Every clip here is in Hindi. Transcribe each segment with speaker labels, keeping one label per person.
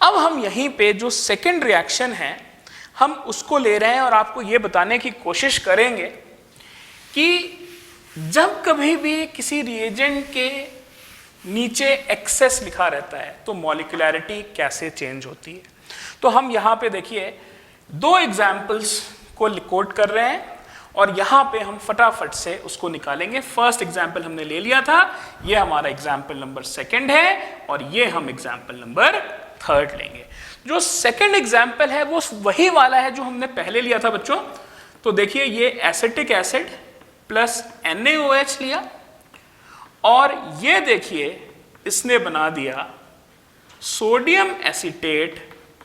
Speaker 1: अब हम यहीं पे जो सेकेंड रिएक्शन है हम उसको ले रहे हैं और आपको ये बताने की कोशिश करेंगे कि जब कभी भी किसी रिएजेंट के नीचे एक्सेस लिखा रहता है तो मॉलिक्यूलैरिटी कैसे चेंज होती है। तो हम यहाँ पे देखिए दो एग्जाम्पल्स को कोट कर रहे हैं और यहाँ पे हम फटाफट से उसको निकालेंगे। फर्स्ट एग्जाम्पल हमने ले लिया था, ये हमारा एग्जाम्पल नंबर सेकंड है और ये हम एग्जाम्पल नंबर थर्ड लेंगे। जो सेकंड एग्जाम्पल है वो वही वाला है जो हमने पहले लिया था बच्चों। तो देखिए ये एसिटिक एसिड प्लस NaOH लिया और ये देखिए इसने बना दिया सोडियम एसीटेट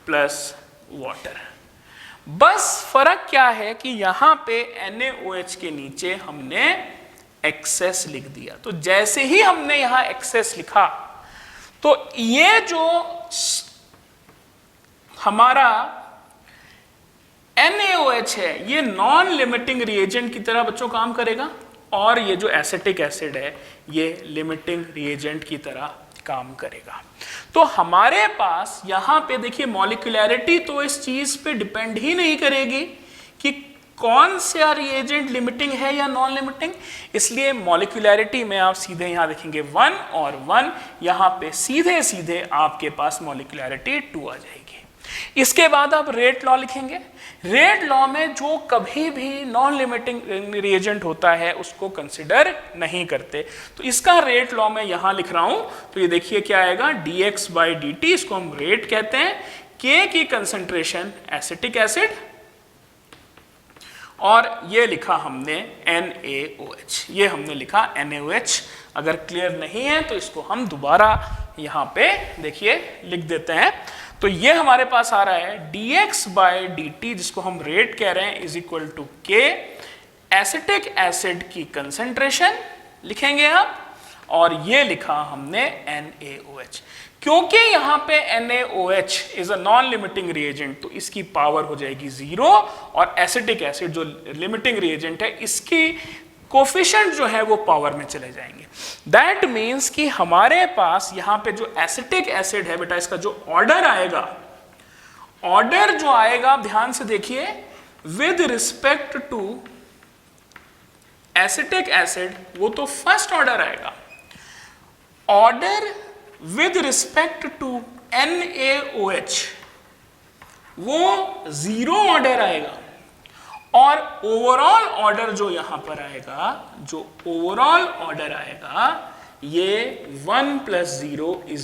Speaker 1: प्लस वाटर। बस फर्क क्या है कि यहां पे NaOH के नीचे हमने एक्सेस लिख दिया। तो जैसे ही हमने यहां एक्सेस लिखा तो ये जो हमारा NaOH है ये नॉन लिमिटिंग रिएजेंट की तरह बच्चों काम करेगा और ये जो एसिटिक एसिड है ये लिमिटिंग रिएजेंट की तरह काम करेगा। तो हमारे पास यहाँ पे देखिए मॉलिक्यूलैरिटी तो इस चीज पे डिपेंड ही नहीं करेगी कि कौन सा रिएजेंट लिमिटिंग है या नॉन लिमिटिंग, इसलिए मॉलिक्यूलैरिटी में आप सीधे यहाँ देखेंगे 1 और 1, यहाँ पे सीधे सीधे आपके पास मॉलिक्यूलैरिटी 2 आ जाएगी। इसके बाद आप रेट लॉ लिखेंगे। रेट लॉ में जो कभी भी नॉन लिमिटिंग रिएजेंट होता है उसको कंसिडर नहीं करते। तो इसका रेट लॉ मैं यहां लिख रहा हूं, तो ये देखिए क्या आएगा dx/dt, इसको हम रेट कहते हैं। K की कंसंट्रेशन एसिटिक एसिड और ये लिखा हमने NaOH, ये हमने लिखा NaOH। अगर क्लियर नहीं है तो इसको हम दोबारा यहां पे देखिए लिख देते हैं। तो ये हमारे पास आ रहा है dx/dt जिसको हम रेट कह रहे हैं is equal to K acetic acid की कंसंट्रेशन लिखेंगे आप और ये लिखा हमने NaOH। क्योंकि यहाँ पे NaOH is a non limiting reagent तो इसकी पावर हो जाएगी 0 और एसिटिक एसिड जो लिमिटिंग रिएजेंट है इसकी कोफिशिएंट जो है वो पावर में चले जाएंगे। दैट मीन्स कि हमारे पास यहाँ पे जो एसिटिक एसिड है बेटा इसका जो ऑर्डर आएगा, ऑर्डर जो आएगा आप ध्यान से देखिए, with respect to acetic acid वो तो फर्स्ट ऑर्डर आएगा, order with respect to NaOH वो 0 ऑर्डर आएगा और ओवरऑल ऑर्डर जो यहां पर आएगा, जो ओवरऑल ऑर्डर आएगा ये 1 + 0 =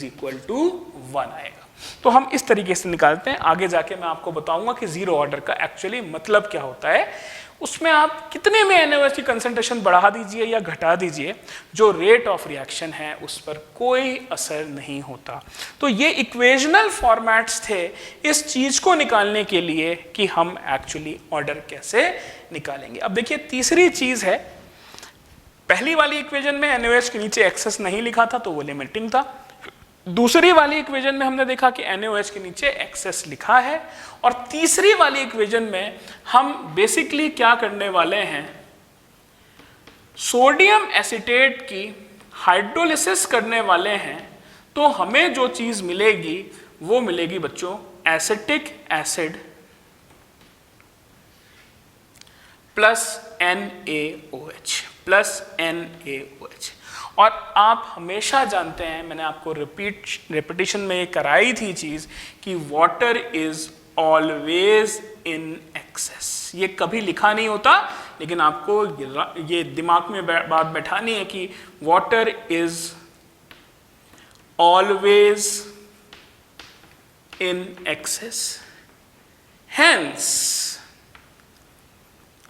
Speaker 1: 1 आएगा। तो हम इस तरीके से निकालते हैं। आगे जाके मैं आपको बताऊंगा कि 0 ऑर्डर का एक्चुअली मतलब क्या होता है। उसमें आप कितने में NaOH की कंसंट्रेशन बढ़ा दीजिए या घटा दीजिए, जो रेट ऑफ रिएक्शन है उस पर कोई असर नहीं होता। तो ये इक्वेशनल फॉर्मेट्स थे इस चीज को निकालने के लिए कि हम एक्चुअली ऑर्डर कैसे निकालेंगे। अब देखिए तीसरी चीज है, पहली वाली इक्वेशन में NaOH के नीचे एक्सेस नहीं लिखा था तो वो लिमिटिंग था। दूसरी वाली इक्वेशन में हमने देखा कि NaOH के नीचे एक्सेस लिखा है और तीसरी वाली इक्वेशन में हम बेसिकली क्या करने वाले हैं, सोडियम एसीटेट की हाइड्रोलिसिस करने वाले हैं। तो हमें जो चीज मिलेगी वो मिलेगी बच्चों एसिटिक एसिड प्लस NaOH। और आप हमेशा जानते हैं, मैंने आपको रिपीटिशन में ये कराई थी चीज कि water is always in excess. ये कभी लिखा नहीं होता लेकिन आपको ये दिमाग में बात बैठानी है कि water is always in excess, hence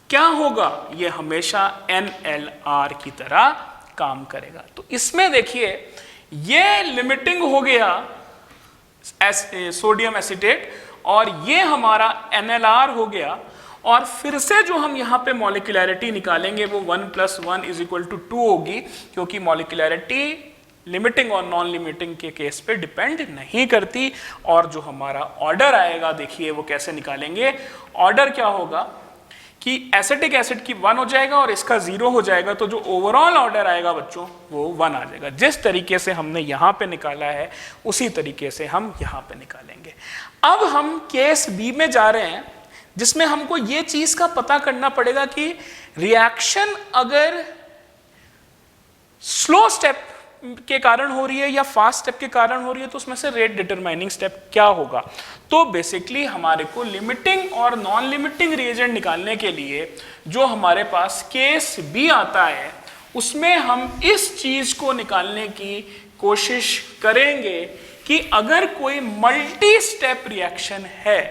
Speaker 1: क्या होगा, ये हमेशा NLR की तरह काम करेगा। तो इसमें देखिए ये लिमिटिंग हो गया सोडियम एसीटेट और ये हमारा NLR हो गया। और फिर से जो हम यहाँ पे मॉलिक्यूलैरिटी निकालेंगे वो 1 + 1 = 2 होगी, क्योंकि मॉलिक्यूलैरिटी लिमिटिंग और नॉन लिमिटिंग के केस पे डिपेंड नहीं करती। और जो हमारा ऑर्डर आएगा देखिए वो कैसे निकालेंगे। ऑर्डर क्या होगा कि एसिटिक एसिड की 1 हो जाएगा और इसका 0 हो जाएगा, तो जो ओवरऑल ऑर्डर आएगा बच्चों वो 1 आ जाएगा। जिस तरीके से हमने यहाँ पे निकाला है उसी तरीके से हम यहाँ पे निकालेंगे। अब हम केस बी में जा रहे हैं, जिसमें हमको ये चीज का पता करना पड़ेगा कि रिएक्शन अगर स्लो स्टेप के कारण हो रही है या फास्ट स्टेप के कारण हो रही है, तो उसमें से रेट डिटरमाइनिंग स्टेप क्या होगा। तो बेसिकली हमारे को लिमिटिंग और नॉन लिमिटिंग रिएजेंट निकालने के लिए जो हमारे पास केस बी आता है, उसमें हम इस चीज को निकालने की कोशिश करेंगे कि अगर कोई मल्टी स्टेप रिएक्शन है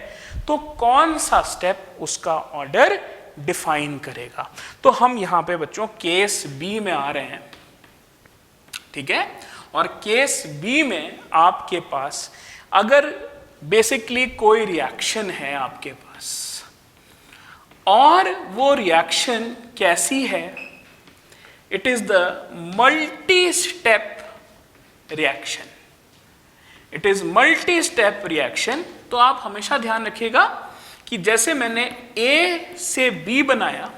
Speaker 1: तो कौन सा स्टेप उसका ऑर्डर डिफाइन करेगा। तो हम यहां पे बच्चों केस बी में आ रहे हैं, ठीक है। और केस बी में आपके पास अगर बेसिकली कोई रिएक्शन है आपके पास और वो रिएक्शन कैसी है, it is the multi step reaction, it is multi step reaction. तो आप हमेशा ध्यान रखिएगा कि जैसे मैंने ए से बी बनाया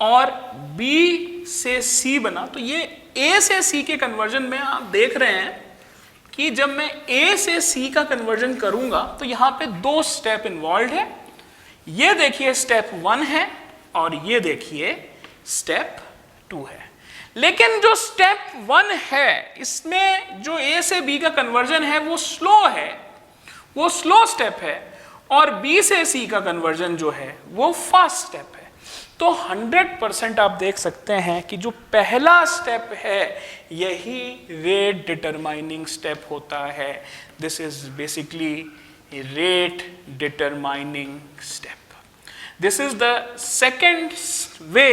Speaker 1: और बी से सी बना, तो ये ए से सी के कन्वर्जन में आप देख रहे हैं कि जब मैं ए से सी का कन्वर्जन करूंगा तो यहां पे 2 स्टेप इन्वॉल्व है। ये देखिए स्टेप 1 है और ये देखिए स्टेप 2 है। लेकिन जो स्टेप 1 है इसमें जो ए से बी का कन्वर्जन है वो स्लो है, वो स्लो स्टेप है, और बी से सी का कन्वर्जन जो है वो फास्ट स्टेप है। तो 100% आप देख सकते हैं कि जो पहला स्टेप है यही रेट डिटरमाइनिंग स्टेप होता है। This is basically rate determining step. This is the second way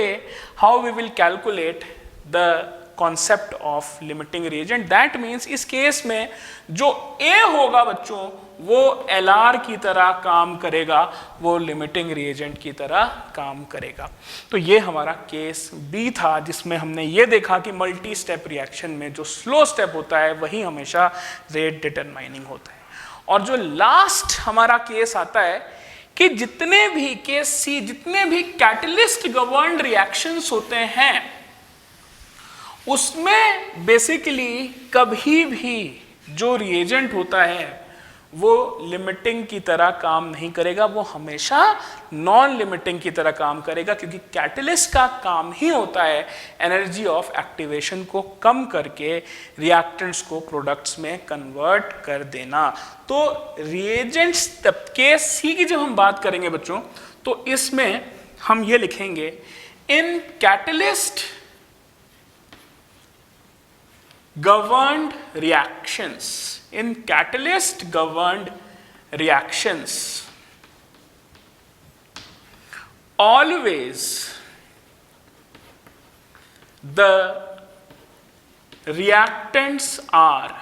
Speaker 1: how we will calculate the concept of limiting reagent. That means इस केस में जो ए होगा बच्चों वो एलआर की तरह काम करेगा, वो लिमिटिंग रिएजेंट की तरह काम करेगा। तो ये हमारा केस बी था, जिसमें हमने ये देखा कि मल्टी स्टेप रिएक्शन में जो स्लो स्टेप होता है वही हमेशा रेट डिटरमाइनिंग होता है। और जो लास्ट हमारा केस आता है कि जितने भी केस सी, जितने भी कैटलिस्ट गवर्न्ड रिएक्शंस होते हैं उसमें बेसिकली कभी भी जो रिएजेंट होता है वो लिमिटिंग की तरह काम नहीं करेगा, वो हमेशा नॉन लिमिटिंग की तरह काम करेगा, क्योंकि कैटलिस्ट का काम ही होता है एनर्जी ऑफ एक्टिवेशन को कम करके रिएक्टेंट्स को प्रोडक्ट्स में कन्वर्ट कर देना। तो रिएजेंट्स के सी की जब हम बात करेंगे बच्चों, तो इसमें हम ये लिखेंगे इन catalyst governed reactions, in catalyst governed reactions, always the reactants are,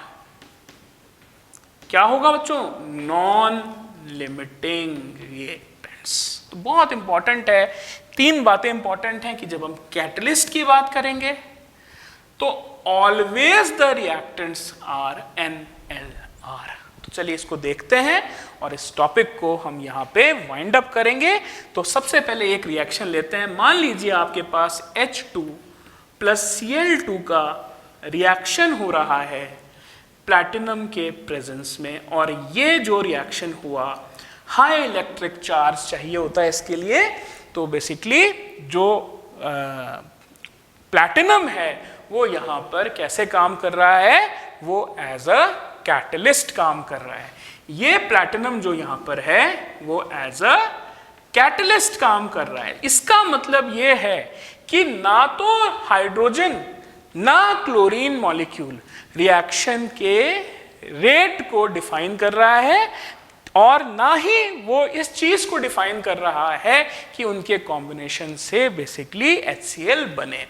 Speaker 1: क्या होगा बच्चों, नॉन लिमिटिंग रिएक्टेंट्स। तो बहुत इंपॉर्टेंट है, 3 बातें इंपॉर्टेंट हैं कि जब हम कैटलिस्ट की बात करेंगे तो always the reactants are NLR। तो चलिए इसको देखते हैं और इस टॉपिक को हम यहाँ पे वाइंड अप करेंगे। तो सबसे पहले एक रिएक्शन लेते हैं। मान लीजिए आपके पास H2 प्लस Cl2 का रिएक्शन हो रहा है प्लैटिनम के प्रेजेंस में, और ये जो रिएक्शन हुआ हाई इलेक्ट्रिक चार्ज चाहिए होता है इसके लिए। तो बेसिकली जो प्लैटिनम है वो यहाँ पर कैसे काम कर रहा है, वो एज अ कैटलिस्ट काम कर रहा है। ये प्लैटिनम जो यहाँ पर है वो एज अ कैटलिस्ट काम कर रहा है। इसका मतलब ये है कि ना तो हाइड्रोजन ना क्लोरीन मॉलिक्यूल रिएक्शन के रेट को डिफाइन कर रहा है, और ना ही वो इस चीज को डिफाइन कर रहा है कि उनके कॉम्बिनेशन से बेसिकली HCl बने।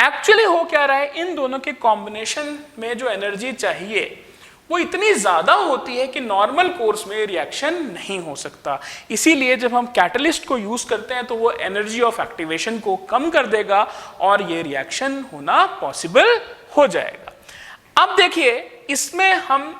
Speaker 1: एक्चुअली हो क्या रहा है, इन दोनों के कॉम्बिनेशन में जो एनर्जी चाहिए वो इतनी ज्यादा होती है कि नॉर्मल कोर्स में रिएक्शन नहीं हो सकता। इसीलिए जब हम कैटलिस्ट को यूज करते हैं तो वो एनर्जी ऑफ एक्टिवेशन को कम कर देगा और ये रिएक्शन होना पॉसिबल हो जाएगा। अब देखिए इसमें हम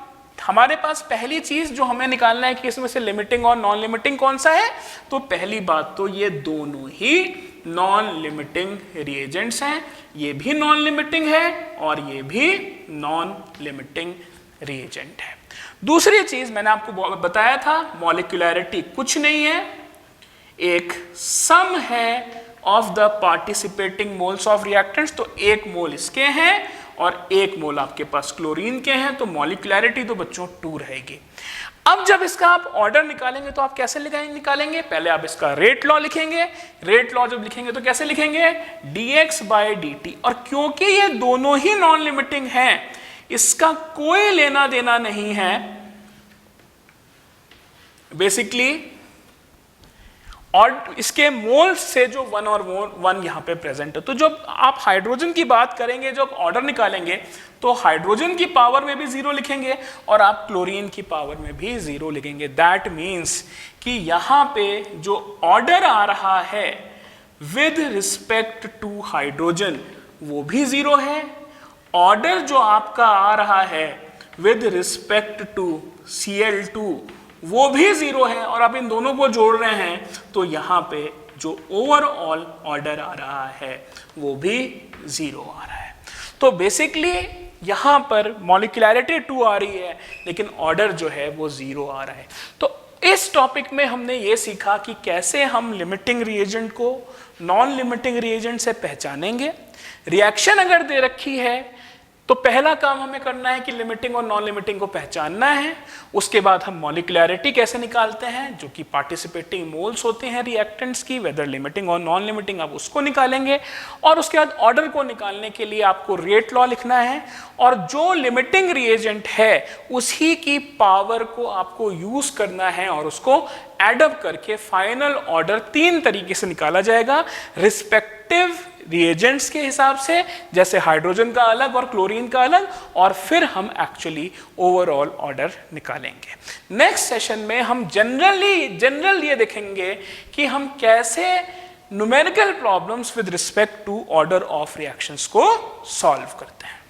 Speaker 1: हमारे पास पहली चीज जो हमें निकालना है कि इसमें से लिमिटिंग और नॉन लिमिटिंग कौन सा है, तो पहली बात तो ये दोनों ही नॉन लिमिटिंग रिएजेंट्स हैं, ये भी नॉन लिमिटिंग है और ये भी नॉन लिमिटिंग रिएजेंट है। दूसरी चीज मैंने आपको बताया था, मॉलिक्यूलैरिटी कुछ नहीं है, एक सम है of the participating moles of reactants. तो 1 मोल इसके हैं और 1 मोल आपके पास क्लोरीन के हैं, तो मॉलिक्यूलैरिटी तो बच्चों 2 रहेगी। अब जब इसका आप ऑर्डर निकालेंगे तो आप कैसे निकालेंगे, पहले आप इसका रेट लॉ लिखेंगे। रेट लॉ जब लिखेंगे तो कैसे लिखेंगे, dx/dt। और क्योंकि ये दोनों ही नॉन लिमिटिंग हैं, इसका कोई लेना देना नहीं है बेसिकली, और इसके मोल्स से जो 1 और 1 यहां पे प्रेजेंट है। तो जब आप हाइड्रोजन की बात करेंगे, जब ऑर्डर निकालेंगे, तो हाइड्रोजन की पावर में भी 0 लिखेंगे और आप क्लोरीन की पावर में भी 0 लिखेंगे। दैट मीन्स कि यहां पे जो ऑर्डर आ रहा है विद रिस्पेक्ट टू हाइड्रोजन वो भी 0 है, ऑर्डर जो आपका आ रहा है विद रिस्पेक्ट टू Cl2 वो भी 0 है, और आप इन दोनों को जोड़ रहे हैं तो यहां पे जो ओवरऑल ऑर्डर आ रहा है वो भी 0 आ रहा है। तो बेसिकली यहां पर मॉलिक्यूलैरिटी 2 आ रही है लेकिन ऑर्डर जो है वो 0 आ रहा है। तो इस टॉपिक में हमने ये सीखा कि कैसे हम लिमिटिंग रिएजेंट को नॉन लिमिटिंग रिएजेंट से पहचानेंगे। रिएक्शन अगर दे रखी है तो पहला काम हमें करना है कि लिमिटिंग और नॉन लिमिटिंग को पहचानना है। उसके बाद हम मॉलिक्यूलैरिटी कैसे निकालते हैं, जो कि पार्टिसिपेटिंग मोल्स होते हैं रिएक्टेंट्स की, वेदर लिमिटिंग और नॉन लिमिटिंग, आप उसको निकालेंगे। और उसके बाद ऑर्डर को निकालने के लिए आपको रेट लॉ लिखना है, और जो लिमिटिंग रिएजेंट है उसी की पावर को आपको यूज करना है और उसको एडअप करके फाइनल ऑर्डर 3 तरीके से निकाला जाएगा, रिस्पेक्टिव रिएजेंट्स के हिसाब से, जैसे हाइड्रोजन का अलग और क्लोरीन का अलग, और फिर हम एक्चुअली ओवरऑल ऑर्डर निकालेंगे। नेक्स्ट सेशन में हम जनरल ये देखेंगे कि हम कैसे numerical problems with respect to order of reactions को सॉल्व करते हैं।